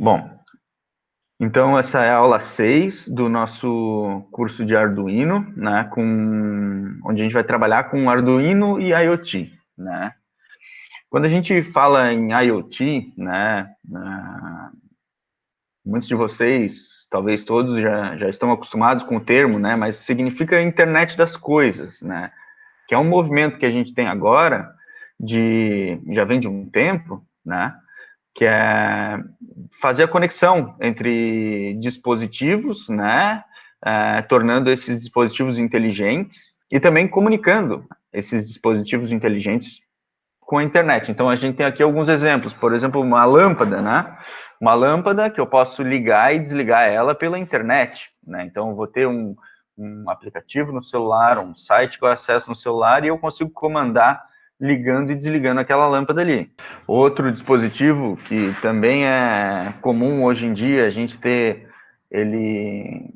Bom, então essa é a aula 6 do nosso curso de Arduino, né, onde a gente vai trabalhar com Arduino e IoT, né. Quando a gente fala em IoT, né, muitos de vocês, talvez todos, já estão acostumados com o termo, né, mas significa internet das coisas, né, que é um movimento que a gente tem agora, já vem de um tempo, né, que é fazer a conexão entre dispositivos, né, tornando esses dispositivos inteligentes e também comunicando esses dispositivos inteligentes com a internet. Então, a gente tem aqui alguns exemplos. Por exemplo, uma lâmpada, né? Uma lâmpada que eu posso ligar e desligar ela pela internet, né? Então, eu vou ter um aplicativo no celular, um site que eu acesso no celular e eu consigo comandar ligando e desligando aquela lâmpada ali. Outro dispositivo que também é comum hoje em dia a gente ter ele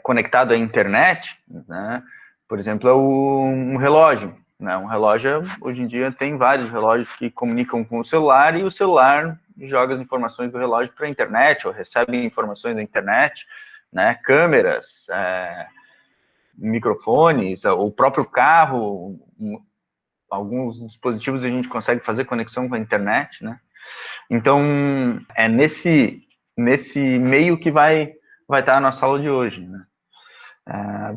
conectado à internet, né? Por exemplo, é um relógio. Né? Um relógio, hoje em dia, tem vários relógios que comunicam com o celular e o celular joga as informações do relógio para a internet ou recebe informações da internet, né? Câmeras, microfones, o próprio carro, alguns dispositivos a gente consegue fazer conexão com a internet, né? Então, é nesse meio que vai estar a nossa aula de hoje, né?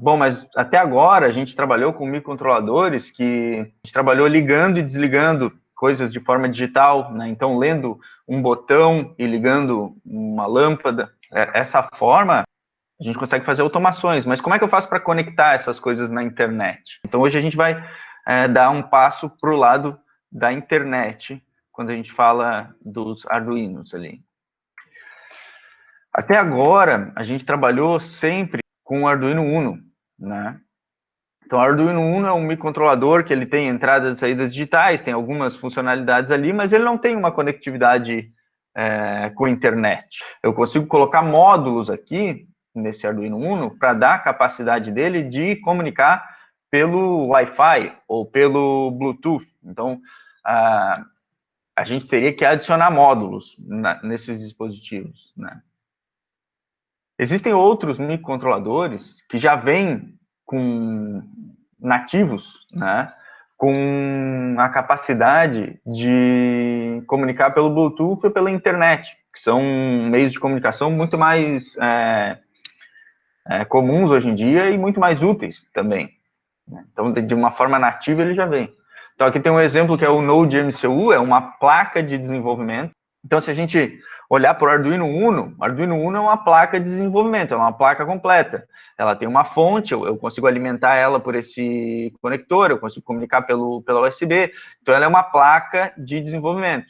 Bom, mas até agora a gente trabalhou com microcontroladores que a gente trabalhou ligando e desligando coisas de forma digital, né? Então, lendo um botão e ligando uma lâmpada. Essa forma, a gente consegue fazer automações, mas como é que eu faço para conectar essas coisas na internet? Então, hoje a gente vai dar um passo para o lado da internet, quando a gente fala dos Arduinos ali. Até agora, a gente trabalhou sempre com o Arduino Uno, né? Então, o Arduino Uno é um microcontrolador que ele tem entradas e saídas digitais, tem algumas funcionalidades ali, mas ele não tem uma conectividade com a internet. Eu consigo colocar módulos aqui nesse Arduino Uno para dar a capacidade dele de comunicar pelo Wi-Fi ou pelo Bluetooth. Então, a gente teria que adicionar módulos nesses dispositivos, né? Existem outros microcontroladores que já vêm com nativos, né, com a capacidade de comunicar pelo Bluetooth e pela internet, que são meios de comunicação muito mais comuns hoje em dia e muito mais úteis também. Então, de uma forma nativa, ele já vem. Então, aqui tem um exemplo que é o Node MCU, é uma placa de desenvolvimento. Então, se a gente olhar para o Arduino Uno é uma placa de desenvolvimento, é uma placa completa. Ela tem uma fonte, eu consigo alimentar ela por esse conector, eu consigo comunicar pela USB. Então, ela é uma placa de desenvolvimento.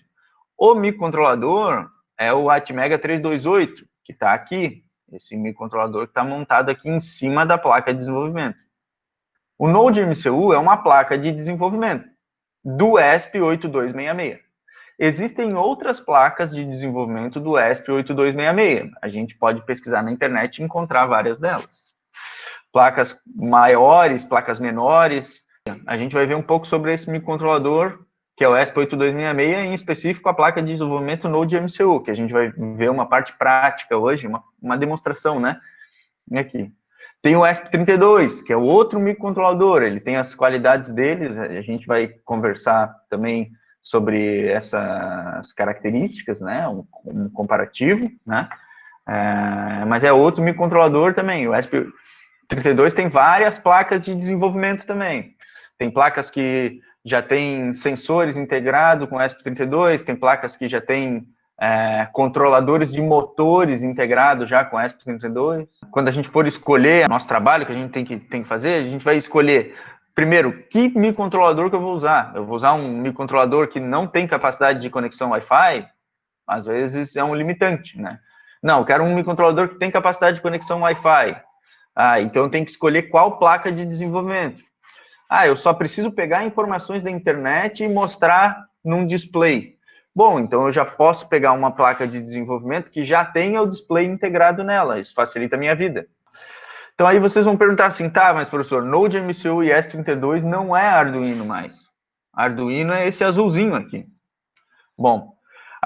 O microcontrolador é o Atmega 328, que está aqui, esse microcontrolador que está montado aqui em cima da placa de desenvolvimento. O Node MCU é uma placa de desenvolvimento do ESP8266. Existem outras placas de desenvolvimento do ESP8266. A gente pode pesquisar na internet e encontrar várias delas. Placas maiores, placas menores. A gente vai ver um pouco sobre esse microcontrolador, que é o ESP8266, em específico a placa de desenvolvimento Node MCU, que a gente vai ver uma parte prática hoje, uma demonstração, né? Aqui. Tem o ESP32, que é o outro microcontrolador, ele tem as qualidades dele, a gente vai conversar também sobre essas características, né, um comparativo, né, mas é outro microcontrolador também. O ESP32 tem várias placas de desenvolvimento também. Tem placas que já tem sensores integrados com o ESP32, tem placas que já tem controladores de motores integrados já com ESP32. Quando a gente for escolher nosso trabalho, que a gente tem que fazer, a gente vai escolher, primeiro, que microcontrolador que eu vou usar. Eu vou usar um microcontrolador que não tem capacidade de conexão Wi-Fi, às vezes é um limitante, né? Não, eu quero um microcontrolador que tem capacidade de conexão Wi-Fi. Então eu tenho que escolher qual placa de desenvolvimento. Eu só preciso pegar informações da internet e mostrar num display. Bom, então eu já posso pegar uma placa de desenvolvimento que já tenha o display integrado nela. Isso facilita a minha vida. Então aí vocês vão perguntar assim, tá, mas professor, Node MCU e ESP32 não é Arduino mais. Arduino é esse azulzinho aqui. Bom,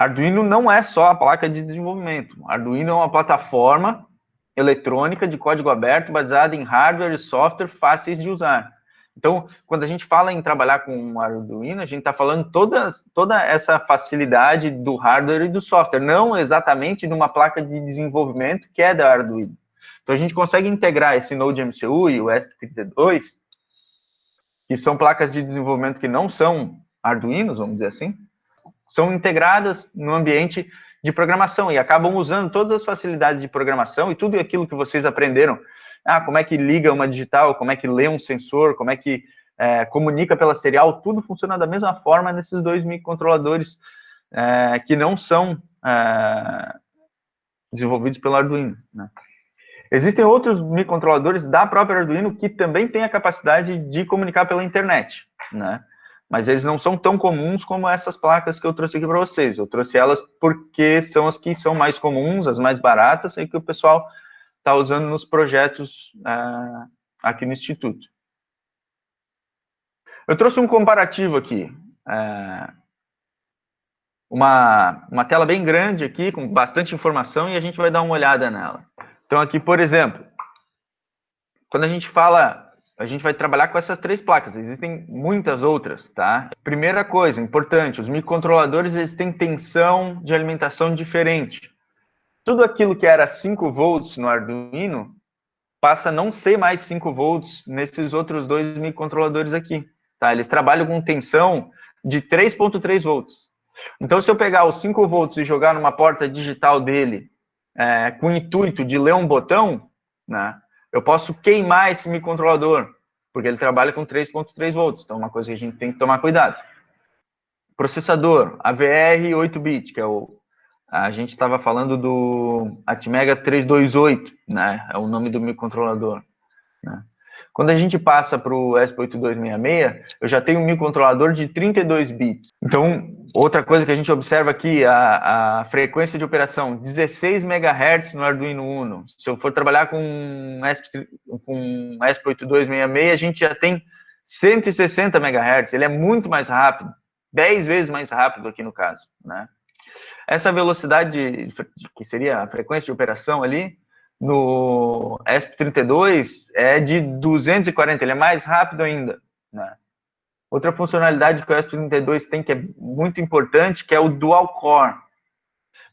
Arduino não é só a placa de desenvolvimento. Arduino é uma plataforma eletrônica de código aberto baseada em hardware e software fáceis de usar. Então, quando a gente fala em trabalhar com Arduino, a gente está falando toda essa facilidade do hardware e do software, não exatamente de uma placa de desenvolvimento que é da Arduino. Então, a gente consegue integrar esse Node MCU e o ESP32, que são placas de desenvolvimento que não são Arduinos, vamos dizer assim, são integradas no ambiente de programação e acabam usando todas as facilidades de programação e tudo aquilo que vocês aprenderam. Como é que liga uma digital, como é que lê um sensor, como é que comunica pela serial, tudo funciona da mesma forma nesses dois microcontroladores que não são desenvolvidos pelo Arduino, né? Existem outros microcontroladores da própria Arduino que também têm a capacidade de comunicar pela internet, né? Mas eles não são tão comuns como essas placas que eu trouxe aqui para vocês. Eu trouxe elas porque são as que são mais comuns, as mais baratas, e que o pessoal está usando nos projetos aqui no Instituto. Eu trouxe um comparativo aqui. Uma tela bem grande aqui, com bastante informação, e a gente vai dar uma olhada nela. Então, aqui, por exemplo, quando a gente fala... A gente vai trabalhar com essas 3 placas, existem muitas outras, tá? Primeira coisa, importante, os microcontroladores, eles têm tensão de alimentação diferente. Tudo aquilo que era 5 volts no Arduino, passa a não ser mais 5 volts nesses outros 2 microcontroladores aqui, tá? Eles trabalham com tensão de 3.3 volts. Então, se eu pegar os 5 volts e jogar numa porta digital dele, com o intuito de ler um botão, né? Eu posso queimar esse microcontrolador, porque ele trabalha com 3.3 volts, então é uma coisa que a gente tem que tomar cuidado. Processador, AVR 8-bit, que é a gente estava falando do Atmega 328, né? É o nome do microcontrolador, né? Quando a gente passa para o ESP8266, eu já tenho um microcontrolador de 32 bits. Então, outra coisa que a gente observa aqui, a frequência de operação, 16 MHz no Arduino Uno. Se eu for trabalhar com ESP8266, a gente já tem 160 MHz. Ele é muito mais rápido, 10 vezes mais rápido aqui no caso, né? Essa velocidade, que seria a frequência de operação ali, no ESP32 é de 240, ele é mais rápido ainda, né? Outra funcionalidade que o ESP32 tem que é muito importante, que é o Dual Core.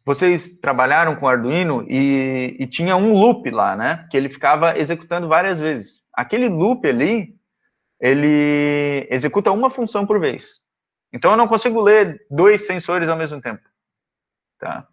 Vocês trabalharam com Arduino e tinha um loop lá, né? Que ele ficava executando várias vezes. Aquele loop ali, ele executa uma função por vez. Então, eu não consigo ler 2 sensores ao mesmo tempo, tá?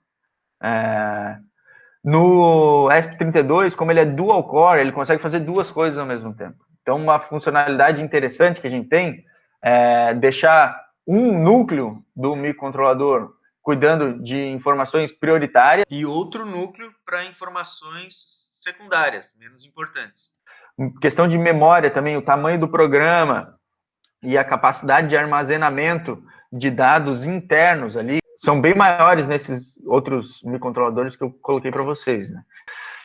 No ESP32, como ele é dual core, ele consegue fazer 2 coisas ao mesmo tempo. Então, uma funcionalidade interessante que a gente tem é deixar um núcleo do microcontrolador cuidando de informações prioritárias e outro núcleo para informações secundárias, menos importantes. Questão de memória também, o tamanho do programa e a capacidade de armazenamento de dados internos ali são bem maiores nesses outros microcontroladores que eu coloquei para vocês, né?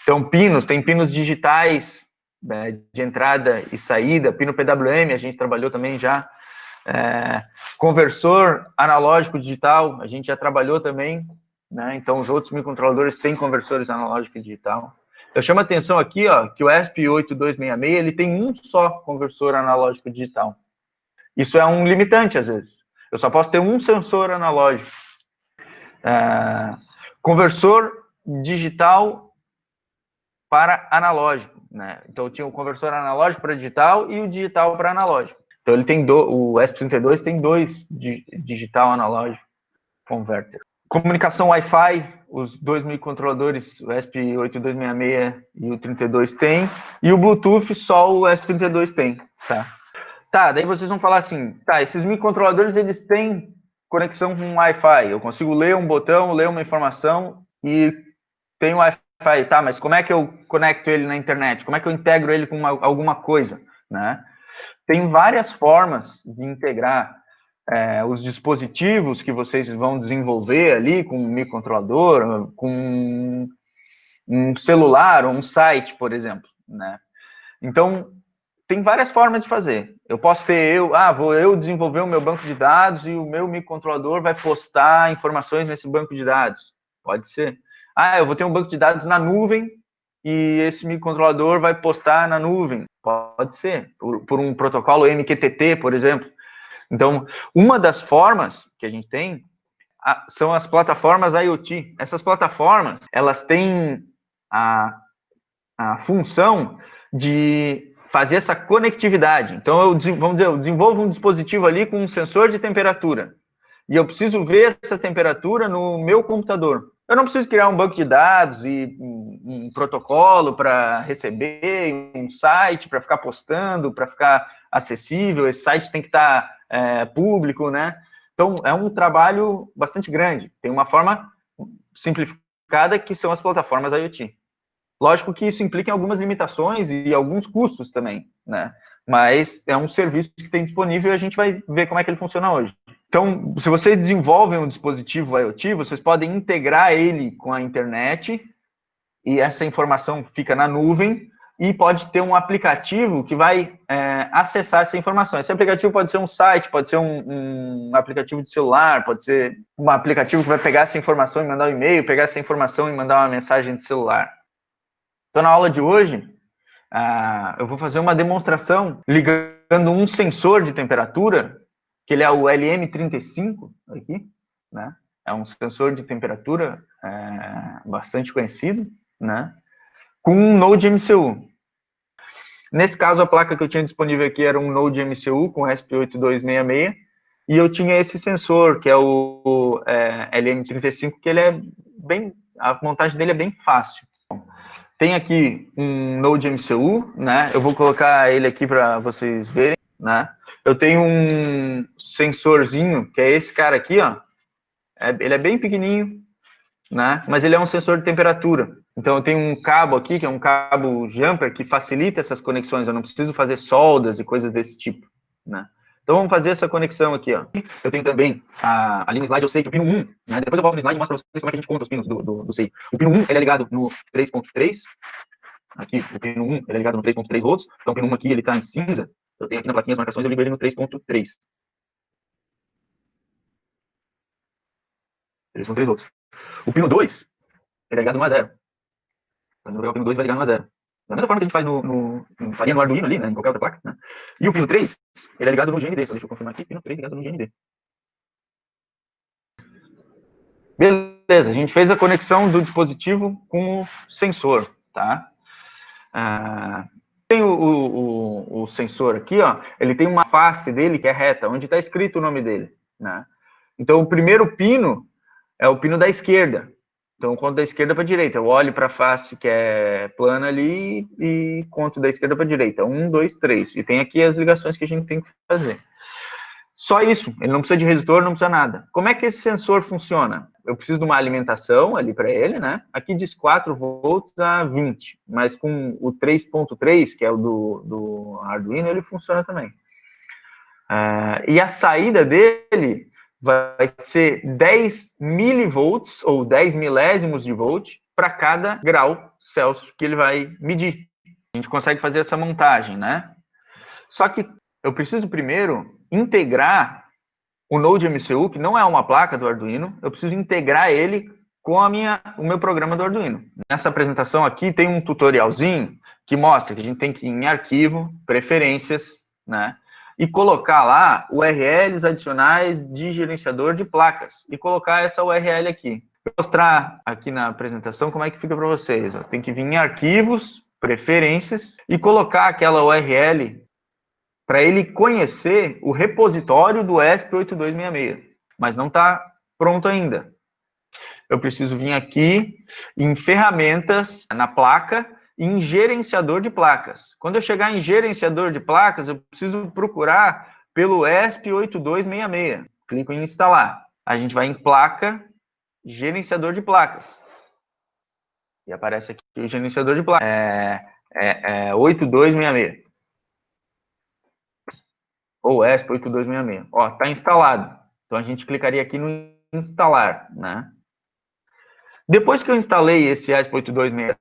Então, tem pinos digitais, né, de entrada e saída, pino PWM, a gente trabalhou também já, conversor analógico digital, a gente já trabalhou também, né? Então, os outros microcontroladores têm conversores analógico e digital. Eu chamo a atenção aqui, ó, que o ESP8266, ele tem um só conversor analógico digital. Isso é um limitante, às vezes. Eu só posso ter um sensor analógico. Conversor digital para analógico, né? Então, eu tinha o conversor analógico para digital e o digital para analógico. Então, ele tem o ESP32 tem 2 digital analógico converter. Comunicação Wi-Fi, os 2 microcontroladores, o ESP8266 e o 32 tem, e o Bluetooth só o ESP32 tem, tá? Tá, daí vocês vão falar assim, tá, esses microcontroladores, eles têm conexão com Wi-Fi, eu consigo ler um botão, ler uma informação e tem Wi-Fi, tá, mas como é que eu conecto ele na internet? Como é que eu integro ele com alguma coisa, né? Tem várias formas de integrar os dispositivos que vocês vão desenvolver ali com um microcontrolador, com um celular ou um site, por exemplo, né? Então, tem várias formas de fazer. Eu posso ter vou eu desenvolver o meu banco de dados e o meu microcontrolador vai postar informações nesse banco de dados. Pode ser. Eu vou ter um banco de dados na nuvem e esse microcontrolador vai postar na nuvem. Pode ser. Por um protocolo MQTT, por exemplo. Então, uma das formas que a gente tem são as plataformas IoT. Essas plataformas, elas têm a função de fazer essa conectividade. Então, vamos dizer, eu desenvolvo um dispositivo ali com um sensor de temperatura. E eu preciso ver essa temperatura no meu computador. Eu não preciso criar um banco de dados e um protocolo para receber, um site para ficar postando, para ficar acessível. Esse site tem que estar público, né? Então, é um trabalho bastante grande. Tem uma forma simplificada que são as plataformas IoT. Lógico que isso implica em algumas limitações e alguns custos também, né? Mas é um serviço que tem disponível e a gente vai ver como é que ele funciona hoje. Então, se vocês desenvolvem um dispositivo IoT, vocês podem integrar ele com a internet e essa informação fica na nuvem e pode ter um aplicativo que vai acessar essa informação. Esse aplicativo pode ser um site, pode ser um aplicativo de celular, pode ser um aplicativo que vai pegar essa informação e mandar um e-mail, pegar essa informação e mandar uma mensagem de celular. Então, na aula de hoje, eu vou fazer uma demonstração ligando um sensor de temperatura, que ele é o LM35, aqui, né? É um sensor de temperatura bastante conhecido, né? Com um Node MCU. Nesse caso, a placa que eu tinha disponível aqui era um Node MCU com ESP8266, e eu tinha esse sensor, que é o LM35, que ele a montagem dele é bem fácil. Tem aqui um Node MCU, né? Eu vou colocar ele aqui para vocês verem, né? Eu tenho um sensorzinho, que é esse cara aqui, ó. Ele é bem pequenininho, né? Mas ele é um sensor de temperatura. Então, eu tenho um cabo aqui, que é um cabo jumper, que facilita essas conexões. Eu não preciso fazer soldas e coisas desse tipo, né? Então, vamos fazer essa conexão aqui, ó. Eu tenho também, ali no slide, eu sei que o pino 1, né? Depois eu volto no slide e mostro para vocês como é que a gente conta os pinos do SEI. O pino 1, ele é ligado no 3.3. Aqui, o pino 1, ele é ligado no 3.3 volts. Então, o pino 1 aqui, ele está em cinza. Eu tenho aqui na plaquinha as marcações, eu ligo ele no 3.3. 3.3 volts. O pino 2, ele é ligado no A0. Quando eu pegar o pino 2, vai ligar no A0. Da mesma forma que a gente faz faria no Arduino ali, né, em qualquer outra placa, né? E o pino 3, ele é ligado no GND. Só deixa eu confirmar aqui, pino 3 ligado no GND. Beleza, a gente fez a conexão do dispositivo com o sensor, tá? Tem o sensor aqui, ó, ele tem uma face dele que é reta, onde está escrito o nome dele, né? Então, o primeiro pino é o pino da esquerda. Então, eu conto da esquerda para a direita. Eu olho para a face que é plana ali e conto da esquerda para a direita. 1, 2, 3. E tem aqui as ligações que a gente tem que fazer. Só isso. Ele não precisa de resistor, não precisa nada. Como é que esse sensor funciona? Eu preciso de uma alimentação ali para ele, né? Aqui diz 4 volts a 20. Mas com o 3.3, que é o do Arduino, ele funciona também. E a saída dele vai ser 10 milivolts, ou 10 milésimos de volt, para cada grau Celsius que ele vai medir. A gente consegue fazer essa montagem, né? Só que eu preciso primeiro integrar o Node MCU, que não é uma placa do Arduino, eu preciso integrar ele com o meu programa do Arduino. Nessa apresentação aqui tem um tutorialzinho que mostra que a gente tem que ir em arquivo, preferências, né? E colocar lá URLs adicionais de gerenciador de placas. E colocar essa URL aqui. Vou mostrar aqui na apresentação como é que fica para vocês. Tem que vir em arquivos, preferências, e colocar aquela URL para ele conhecer o repositório do ESP8266. Mas não está pronto ainda. Eu preciso vir aqui em ferramentas, na placa, em gerenciador de placas. Quando eu chegar em gerenciador de placas, eu preciso procurar pelo ESP8266. Clico em instalar. A gente vai em placa, gerenciador de placas. E aparece aqui o gerenciador de placas. 8266. Ou ESP8266. Ó, está instalado. Então, a gente clicaria aqui no instalar, né? Depois que eu instalei esse ESP8266,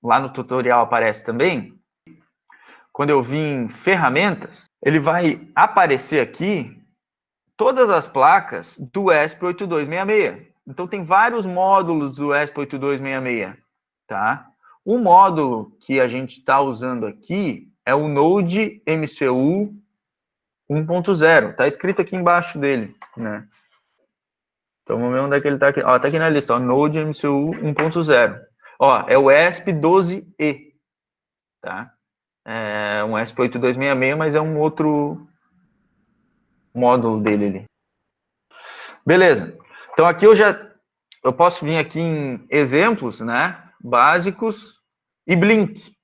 lá no tutorial aparece também, quando eu vim em ferramentas, ele vai aparecer aqui todas as placas do ESP8266. Então, tem vários módulos do ESP8266, tá? O módulo que a gente está usando aqui é o Node MCU 1.0. Está escrito aqui embaixo dele, né? Então, vamos ver onde é que ele está aqui. Ó, tá aqui na lista, ó, Node MCU 1.0. Ó, é o ESP12E, tá? É um ESP8266, mas é um outro módulo dele ali. Beleza. Então, aqui eu posso vir aqui em exemplos, né? Básicos e Blink,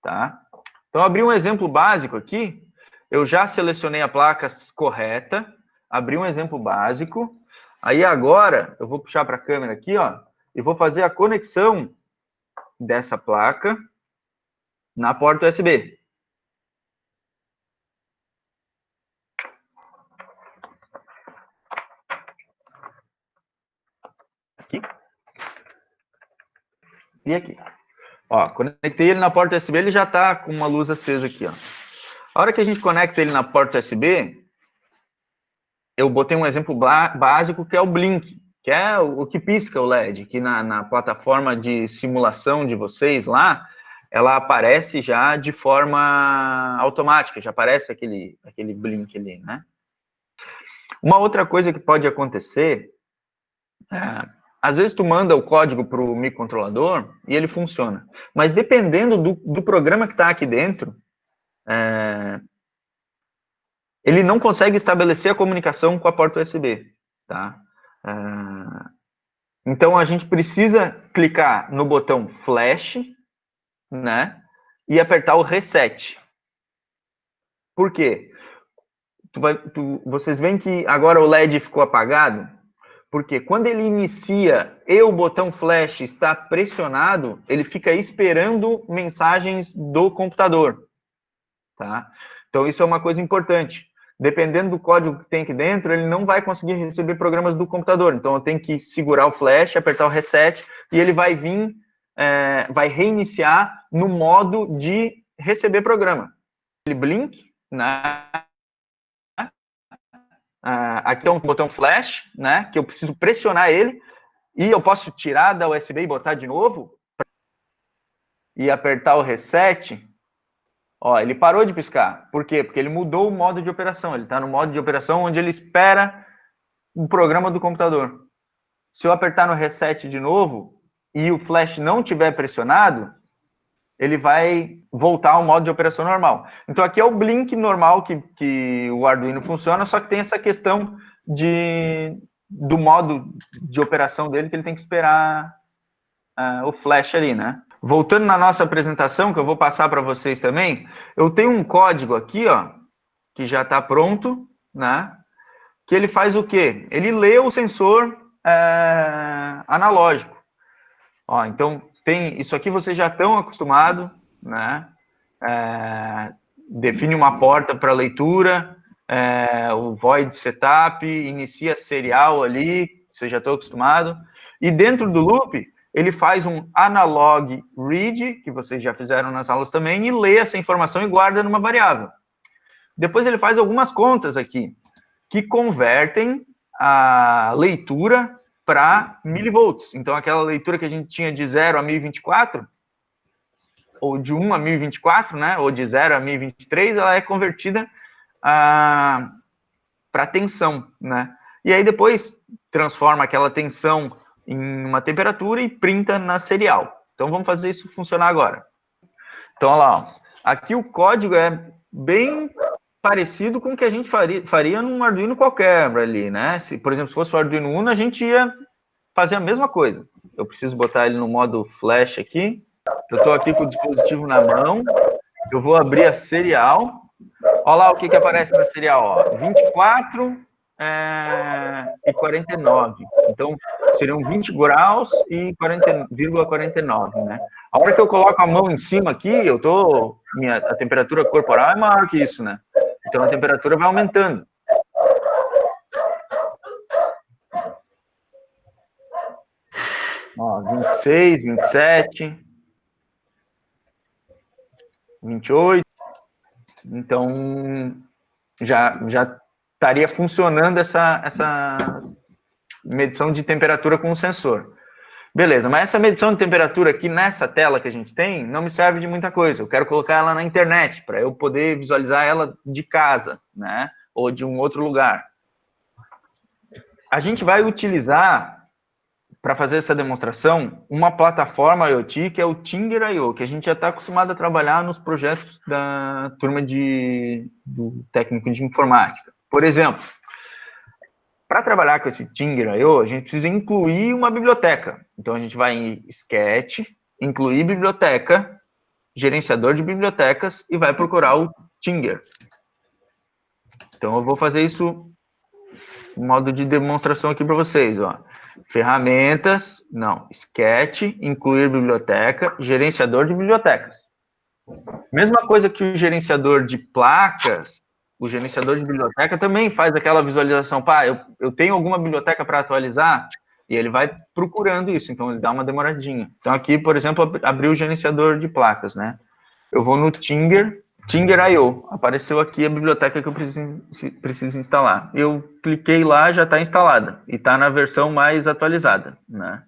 tá? Então, abri um exemplo básico aqui. Eu já selecionei a placa correta, abri um exemplo básico. Aí, agora, eu vou puxar para a câmera aqui, ó, e vou fazer a conexão dessa placa na porta USB. Aqui. E aqui. Ó, conectei ele na porta USB, ele já está com uma luz acesa aqui, ó. A hora que a gente conecta ele na porta USB, eu botei um exemplo básico que é o Blink, que é o que pisca o LED, que na plataforma de simulação de vocês lá, ela aparece já de forma automática, já aparece aquele Blink ali, né? Uma outra coisa que pode acontecer, às vezes tu manda o código para o microcontrolador e ele funciona, mas dependendo do programa que está aqui dentro, ele não consegue estabelecer a comunicação com a porta USB, tá? Então, a gente precisa clicar no botão Flash, né? E apertar o Reset. Por quê? Vocês veem que agora o LED ficou apagado? Porque quando ele inicia e o botão Flash está pressionado, ele fica esperando mensagens do computador, tá? Então, isso é uma coisa importante. Dependendo do código que tem aqui dentro, ele não vai conseguir receber programas do computador. Então, eu tenho que segurar o flash, apertar o reset, e ele vai vir, vai reiniciar no modo de receber programa. Ele blink, né? Aqui é um botão flash, né? Que eu preciso pressionar ele, e eu posso tirar da USB e botar de novo, e apertar o reset. Ó, ele parou de piscar. Por quê? Porque ele mudou o modo de operação. Ele está no modo de operação onde ele espera o programa do computador. Se eu apertar no reset de novo e o flash não tiver pressionado, ele vai voltar ao modo de operação normal. Então, aqui é o blink normal que o Arduino funciona, só que tem essa questão do modo de operação dele, que ele tem que esperar o flash ali, né? Voltando na nossa apresentação, que eu vou passar para vocês também, eu tenho um código aqui, ó, que já está pronto, né? Que ele faz o quê? Ele lê o sensor analógico. Ó, então, isso aqui vocês já estão acostumados, né? Define uma porta para leitura, o void setup, inicia serial ali, vocês já estão acostumados. E dentro do loop, ele faz um analog read, que vocês já fizeram nas aulas também, e lê essa informação e guarda numa variável. Depois ele faz algumas contas aqui, que convertem a leitura para milivolts. Então, aquela leitura que a gente tinha de 0 a 1024, ou de 1 a 1024, né, ou de 0 a 1023, ela é convertida para tensão, né? E aí depois transforma aquela tensão em uma temperatura e printa na serial. Então, vamos fazer isso funcionar agora. Então, olha lá, ó. Aqui o código é bem parecido com o que a gente faria num Arduino qualquer ali, né? Se, por exemplo, se fosse o Arduino Uno, a gente ia fazer a mesma coisa. Eu preciso botar ele no modo flash aqui. Eu estou aqui com o dispositivo na mão. Eu vou abrir a serial. Olha lá o que aparece na serial, ó. 24 e 49. Então, seriam 20 graus e 40,49, né? A hora que eu coloco a mão em cima aqui, a temperatura corporal é maior que isso, né? Então, a temperatura vai aumentando. Ó, 26, 27, 28. Então, já estaria funcionando essa medição de temperatura com o sensor. Beleza, mas essa medição de temperatura aqui nessa tela que a gente tem não me serve de muita coisa. Eu quero colocar ela na internet para eu poder visualizar ela de casa, né? Ou de um outro lugar. A gente vai utilizar, para fazer essa demonstração, uma plataforma IoT que é o Tinger.io, que a gente já está acostumado a trabalhar nos projetos da turma do técnico de informática. Por exemplo, para trabalhar com esse Tinger.io, a gente precisa incluir uma biblioteca. Então, a gente vai em Sketch, incluir biblioteca, gerenciador de bibliotecas, e vai procurar o Tinger. Então, eu vou fazer isso em modo de demonstração aqui para vocês. Ó. Ferramentas, não, Sketch, incluir biblioteca, gerenciador de bibliotecas. Mesma coisa que o gerenciador de placas, o gerenciador de biblioteca também faz aquela visualização. Pá, eu tenho alguma biblioteca para atualizar? E ele vai procurando isso, então ele dá uma demoradinha. Então aqui, por exemplo, abriu o gerenciador de placas, né? Eu vou no Tinger.io. Apareceu aqui a biblioteca que eu preciso instalar. Eu cliquei lá, já está instalada. E está na versão mais atualizada, né?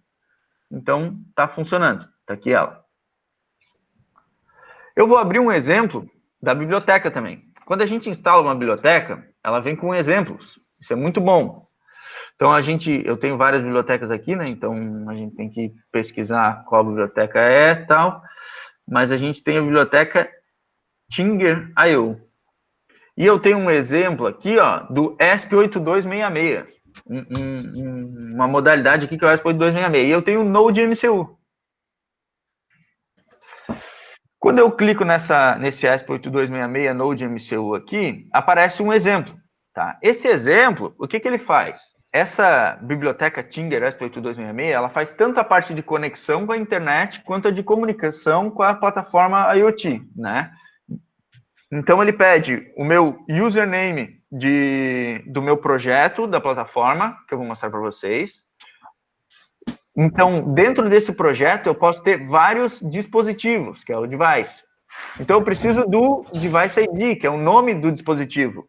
Então, está funcionando. Está aqui ela. Eu vou abrir um exemplo da biblioteca também. Quando a gente instala uma biblioteca, ela vem com exemplos. Isso é muito bom. Então, eu tenho várias bibliotecas aqui, né? Então, a gente tem que pesquisar qual biblioteca é e tal. Mas a gente tem a biblioteca Tinger.io. E eu tenho um exemplo aqui, ó, do ESP8266. Uma modalidade aqui que é o ESP8266. E eu tenho o Node.mcu. Quando eu clico nesse ESP8266 Node.mcu aqui, aparece um exemplo. Tá? Esse exemplo, o que ele faz? Essa biblioteca Tinger ESP8266, ela faz tanto a parte de conexão com a internet, quanto a de comunicação com a plataforma IoT, né? Então, ele pede o meu username do meu projeto, da plataforma, que eu vou mostrar para vocês. Então, dentro desse projeto, eu posso ter vários dispositivos, que é o device. Então, eu preciso do device ID, que é o nome do dispositivo.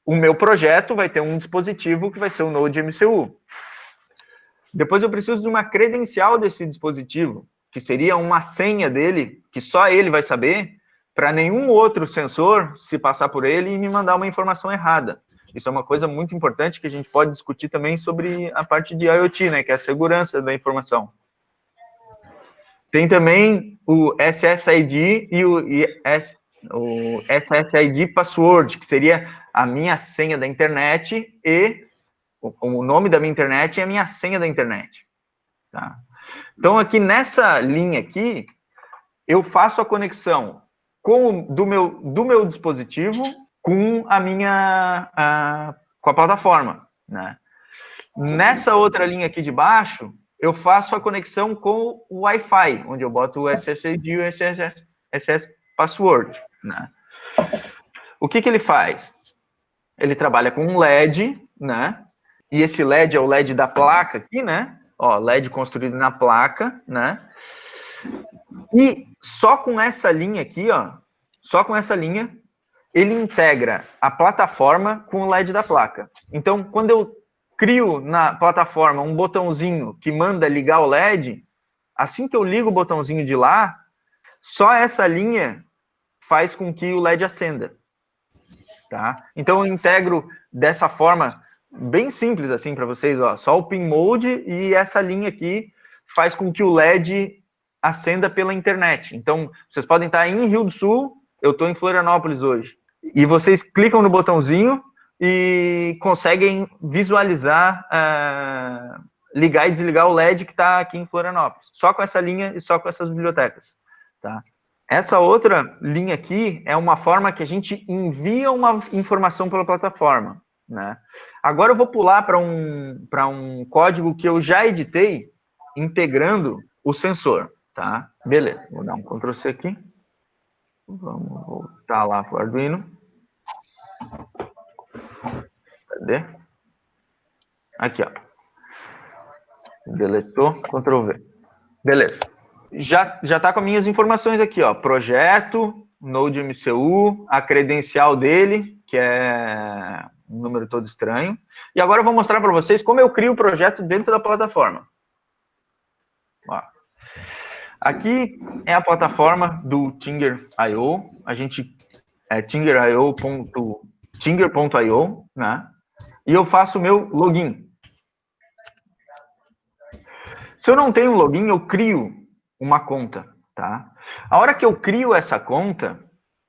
O meu projeto vai ter um dispositivo que vai ser o Node.mcu. Depois, eu preciso de uma credencial desse dispositivo, que seria uma senha dele, que só ele vai saber, para nenhum outro sensor se passar por ele e me mandar uma informação errada. Isso é uma coisa muito importante que a gente pode discutir também sobre a parte de IoT, né, que é a segurança da informação. Tem também o SSID e o SSID Password, que seria a minha senha da internet e o nome da minha internet e a minha senha da internet. Tá? Então, aqui nessa linha aqui, eu faço a conexão do meu dispositivo com com a plataforma, né? Nessa outra linha aqui de baixo, eu faço a conexão com o Wi-Fi, onde eu boto o SSID e o SS Password, né? O que ele faz? Ele trabalha com um LED, né? E esse LED é o LED da placa aqui, né? Ó, LED construído na placa, né? E só com essa linha aqui, ó, só com essa linha, ele integra a plataforma com o LED da placa. Então, quando eu crio na plataforma um botãozinho que manda ligar o LED, assim que eu ligo o botãozinho de lá, só essa linha faz com que o LED acenda. Tá? Então, eu integro dessa forma, bem simples assim para vocês, ó, só o pin mode e essa linha aqui faz com que o LED acenda pela internet. Então, vocês podem estar em Rio do Sul, eu estou em Florianópolis hoje. E vocês clicam no botãozinho e conseguem visualizar, ligar e desligar o LED que está aqui em Florianópolis. Só com essa linha e só com essas bibliotecas. Tá? Essa outra linha aqui é uma forma que a gente envia uma informação pela plataforma. Né? Agora eu vou pular para um código que eu já editei, integrando o sensor. Tá? Beleza, vou dar um Ctrl+C aqui. Vamos voltar lá para o Arduino. Cadê? Aqui, ó. Deletou, Ctrl+V. Beleza. Já está com as minhas informações aqui, ó. Projeto, Node.mcu, a credencial dele, que é um número todo estranho. E agora eu vou mostrar para vocês como eu crio o projeto dentro da plataforma. Ó. Aqui é a plataforma do Tinger.io. A gente é tinger.io, né? E eu faço o meu login. Se eu não tenho login, eu crio uma conta, tá? A hora que eu crio essa conta,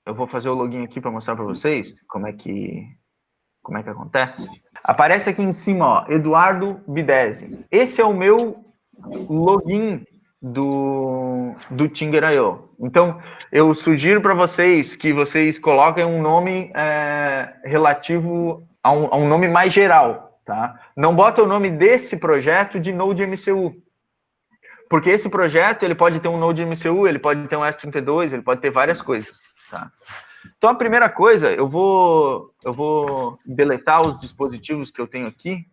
eu vou fazer o login aqui para mostrar para vocês como é que acontece. Aparece aqui em cima, ó, Eduardo Bidesi. Esse é o meu login do Tinger.io. Então, eu sugiro para vocês que vocês coloquem um nome relativo a um nome mais geral, tá? Não bota o nome desse projeto de Node.mcu. Porque esse projeto, ele pode ter um Node.mcu, ele pode ter um S32, ele pode ter várias coisas, tá? Então, a primeira coisa, eu vou deletar os dispositivos que eu tenho aqui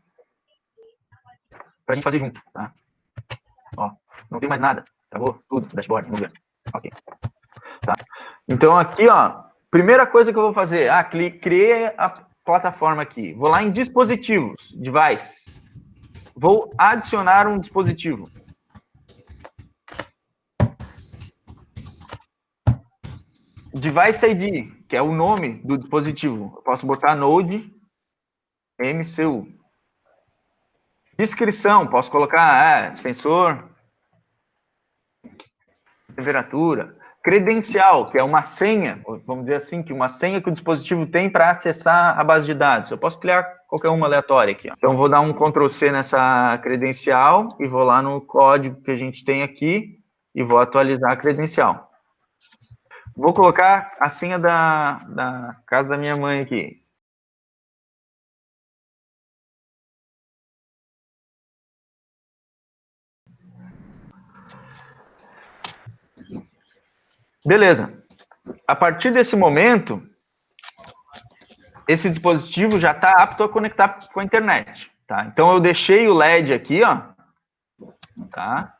para a gente fazer junto, tá? Ó, não tem mais nada, acabou tudo, dashboard, vamos ver. Ok. Tá? Então, aqui, ó, primeira coisa que eu vou fazer, criei a plataforma aqui, vou lá em dispositivos, device, vou adicionar um dispositivo. Device ID, que é o nome do dispositivo. Eu posso botar Node MCU. Descrição, posso colocar sensor, temperatura. Credencial, que é uma senha, vamos dizer assim, que uma senha que o dispositivo tem para acessar a base de dados. Eu posso criar qualquer uma aleatória aqui. Ó. Então, vou dar um Ctrl+C nessa credencial e vou lá no código que a gente tem aqui e vou atualizar a credencial. Vou colocar a senha da casa da minha mãe aqui. Beleza. A partir desse momento, esse dispositivo já está apto a conectar com a internet. Tá? Então, eu deixei o LED aqui, ó. Tá?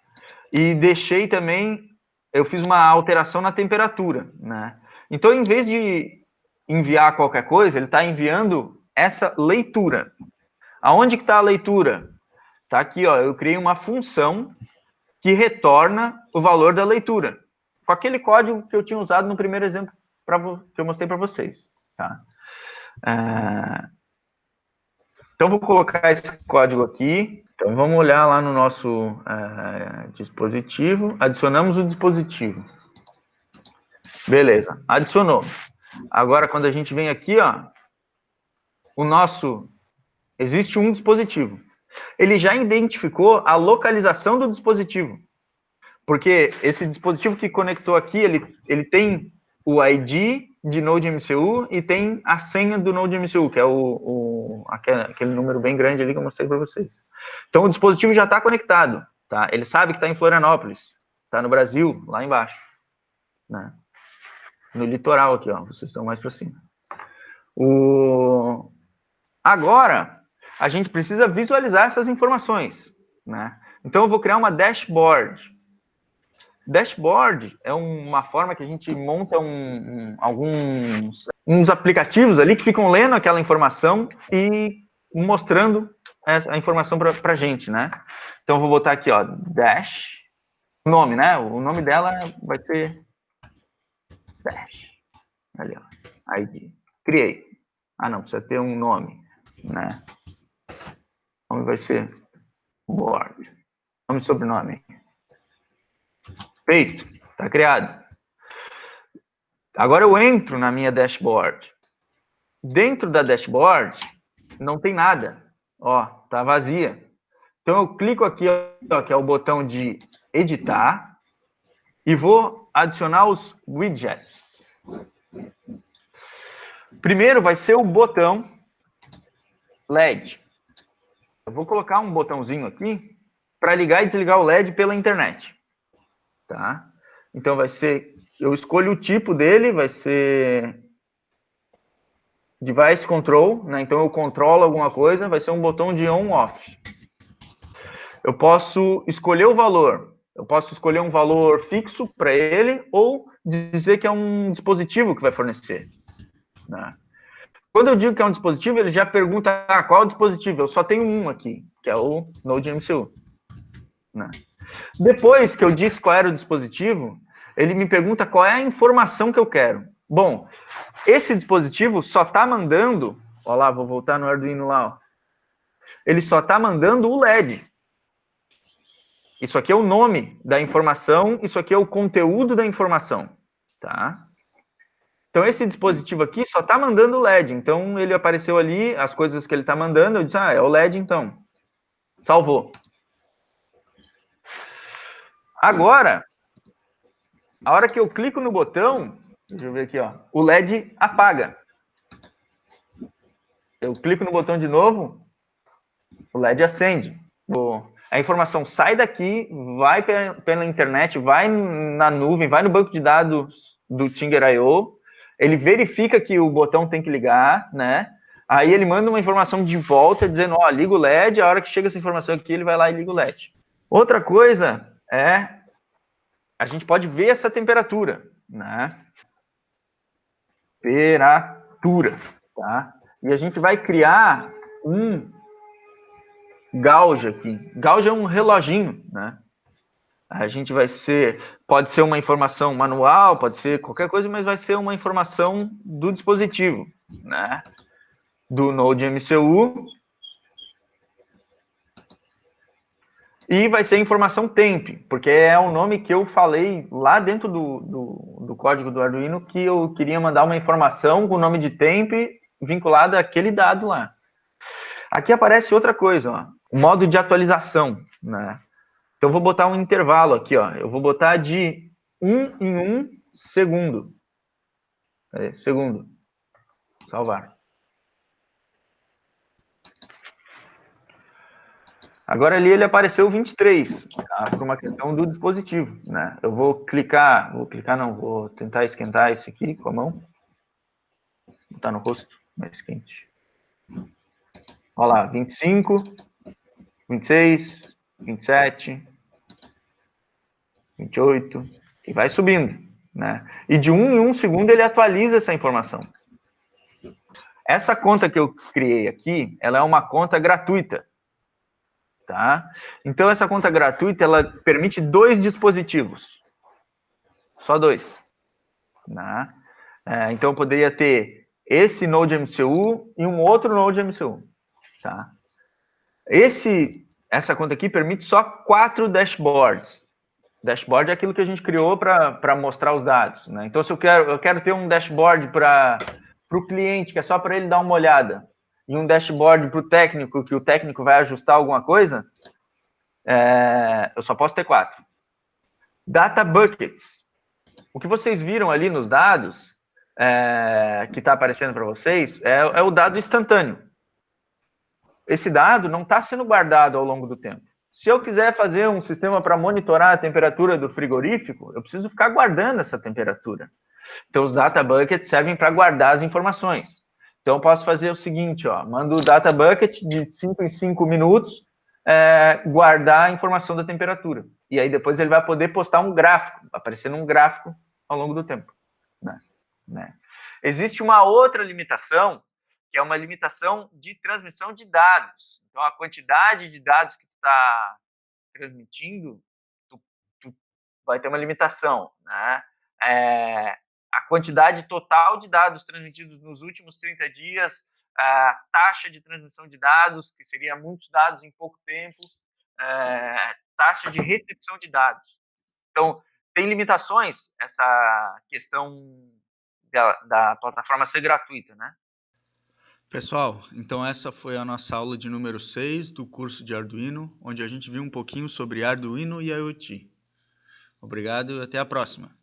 E deixei também, eu fiz uma alteração na temperatura, né? Então, em vez de enviar qualquer coisa, ele está enviando essa leitura. Aonde que está a leitura? Tá aqui, ó, eu criei uma função que retorna o valor da leitura, com aquele código que eu tinha usado no primeiro exemplo que eu mostrei para vocês. Tá? Então, vou colocar esse código aqui. Então, vamos olhar lá no nosso dispositivo. Adicionamos o dispositivo. Beleza, adicionou. Agora, quando a gente vem aqui, ó, existe um dispositivo. Ele já identificou a localização do dispositivo. Porque esse dispositivo que conectou aqui, ele tem o ID de Node.mcu e tem a senha do Node.mcu, que é aquele número bem grande ali que eu mostrei para vocês. Então, o dispositivo já está conectado. Tá? Ele sabe que está em Florianópolis. Está no Brasil, lá embaixo. Né? No litoral aqui, ó. Vocês estão mais para cima. Agora, a gente precisa visualizar essas informações. Né? Então, eu vou criar uma dashboard. Dashboard é uma forma que a gente monta uns aplicativos ali que ficam lendo aquela informação e mostrando a informação para a gente, né? Então, eu vou botar aqui, ó, Dash, nome, né? O nome dela vai ser Dash. Ali, ó, ID. Criei. Ah, não, precisa ter um nome, né? O nome vai ser Board. Nome e sobrenome. Feito, está criado. Agora eu entro na minha dashboard. Dentro da dashboard não tem nada, ó, tá vazia. Então eu clico aqui, ó, que é o botão de editar e vou adicionar os widgets. Primeiro vai ser o botão LED. Eu vou colocar um botãozinho aqui para ligar e desligar o LED pela internet. Tá? Então, vai ser... Eu escolho o tipo dele, vai ser... Device Control, né? Então, eu controlo alguma coisa, vai ser um botão de on-off. Eu posso escolher o valor. Eu posso escolher um valor fixo para ele ou dizer que é um dispositivo que vai fornecer. Né? Quando eu digo que é um dispositivo, ele já pergunta qual é o dispositivo. Eu só tenho um aqui, que é o Node MCU. Né? Depois que eu disse qual era o dispositivo, ele me pergunta qual é a informação que eu quero. Bom, esse dispositivo só está mandando... Olha lá, vou voltar no Arduino lá. Ó. Ele só está mandando o LED. Isso aqui é o nome da informação, isso aqui é o conteúdo da informação. Tá? Então, esse dispositivo aqui só está mandando o LED. Então, ele apareceu ali, as coisas que ele está mandando, eu disse, é o LED então. Salvou. Agora, a hora que eu clico no botão, deixa eu ver aqui, ó, o LED apaga. Eu clico no botão de novo, o LED acende. A informação sai daqui, vai pela internet, vai na nuvem, vai no banco de dados do Tinger.io, ele verifica que o botão tem que ligar, né? Aí ele manda uma informação de volta dizendo, ó, liga o LED, a hora que chega essa informação aqui, ele vai lá e liga o LED. Outra coisa é, a gente pode ver essa temperatura, né? Temperatura, tá? E a gente vai criar um gauge aqui. Gauge é um reloginho, né? A gente vai ser, pode ser uma informação manual, pode ser qualquer coisa, mas vai ser uma informação do dispositivo, né? Do Node MCU. E vai ser informação temp, porque é o nome que eu falei lá dentro do código do Arduino, que eu queria mandar uma informação com o nome de temp vinculada àquele dado lá. Aqui aparece outra coisa, ó, o modo de atualização, né? Então, eu vou botar um intervalo aqui, ó. Eu vou botar de 1 em 1 segundo. Cadê? Segundo. Salvar. Agora ali ele apareceu 23, tá? Por uma questão do dispositivo, né? Eu vou tentar esquentar esse aqui com a mão. Vou botar no rosto, mais quente. Olha lá, 25, 26, 27, 28, e vai subindo, né? E de 1 em 1 segundo ele atualiza essa informação. Essa conta que eu criei aqui, ela é uma conta gratuita, tá? Então essa conta gratuita, ela permite 2 dispositivos, só 2, né? Então eu poderia ter esse Node MCU e um outro Node MCU, tá? Essa conta aqui permite só 4 dashboards. Dashboard é aquilo que a gente criou para mostrar os dados, né? Então, se eu quero ter um dashboard para o cliente, que é só para ele dar uma olhada, e um dashboard para o técnico, que o técnico vai ajustar alguma coisa, eu só posso ter 4. Data buckets. O que vocês viram ali nos dados, que está aparecendo para vocês, é o dado instantâneo. Esse dado não está sendo guardado ao longo do tempo. Se eu quiser fazer um sistema para monitorar a temperatura do frigorífico, eu preciso ficar guardando essa temperatura. Então, os data buckets servem para guardar as informações. Então, eu posso fazer o seguinte, ó, mando o data bucket de 5 em 5 minutos, guardar a informação da temperatura. E aí, depois, ele vai poder postar um gráfico, aparecendo um gráfico ao longo do tempo. Né? Existe uma outra limitação, que é uma limitação de transmissão de dados. Então, a quantidade de dados que tu está transmitindo, tu vai ter uma limitação, né? A quantidade total de dados transmitidos nos últimos 30 dias, a taxa de transmissão de dados, que seria muitos dados em pouco tempo, taxa de recepção de dados. Então, tem limitações essa questão da plataforma ser gratuita, né? Pessoal, então essa foi a nossa aula de número 6 do curso de Arduino, onde a gente viu um pouquinho sobre Arduino e IoT. Obrigado e até a próxima.